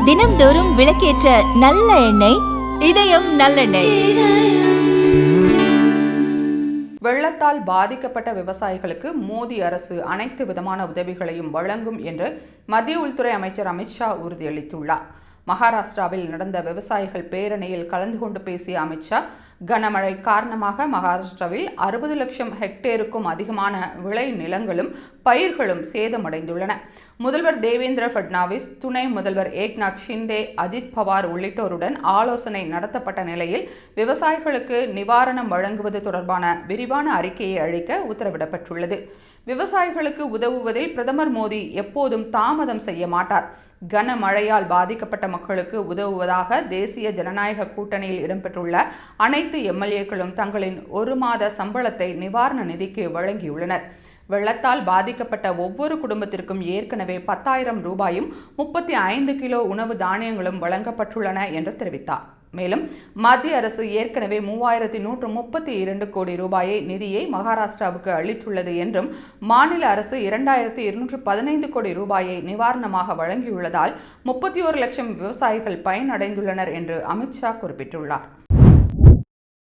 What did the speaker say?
தினம்தோறும் விளக்கேற்ற நல்ல எண்ணெய் இதயம் நல்லெண்ணெய். வெள்ளத்தால் பாதிக்கப்பட்ட விவசாயிகளுக்கு மோடி அரசு அனைத்து விதமான உதவிகளையும் வழங்கும் என்று மத்திய உள்துறை அமைச்சர் அமித்ஷா உறுதியளித்துள்ளார். மகாராஷ்டிராவில் நடந்த விவசாயிகள் பேரணியில் கலந்து கொண்டு பேசிய அமித்ஷா, கனமழை காரணமாக மகாராஷ்டிராவில் 60 லட்சம் ஹெக்டேருக்கும் அதிகமான விளை நிலங்களும் பயிர்களும் சேதமடைந்துள்ளன. முதல்வர் தேவேந்திர ஃபட்னாவிஸ், துணை முதல்வர் ஏக்நாத் ஷிண்டே, அஜித் பவார் உள்ளிட்டோருடன் ஆலோசனை நடத்தப்பட்ட நிலையில் விவசாயிகளுக்கு நிவாரணம் வழங்குவது தொடர்பான விரிவான அறிக்கையை அளிக்க உத்தரவிடப்பட்டுள்ளது. விவசாயிகளுக்கு உதவுவதில் பிரதமர் மோடி எப்போதும் தாமதம் செய்ய மாட்டார். கனமழையால் பாதிக்கப்பட்ட மக்களுக்கு உதவுவதாக தேசிய ஜனநாயக கூட்டணியில் இடம்பெற்றுள்ள அனைத்து எம்எல்ஏக்களும் தங்களின் 1 மாத சம்பளத்தை நிவாரண நிதிக்கு வழங்கியுள்ளனர். வெள்ளத்தால் பாதிக்கப்பட்ட ஒவ்வொரு குடும்பத்திற்கும் ஏற்கனவே 10,000 ரூபாயும் 35 கிலோ உணவு தானியங்களும் வழங்கப்பட்டுள்ளன என்று தெரிவித்தார். மேலும் மத்திய அரசு ஏற்கனவே 3,132 கோடி ரூபாயை நிதியை மகாராஷ்டிராவுக்கு அளித்துள்ளது என்றும், மாநில அரசு 2,215 கோடி ரூபாயை நிவாரணமாக வழங்கியுள்ளதால் 31 லட்சம் விவசாயிகள் பயனடைந்துள்ளனர் என்று அமித்ஷா குறிப்பிட்டுள்ளார்.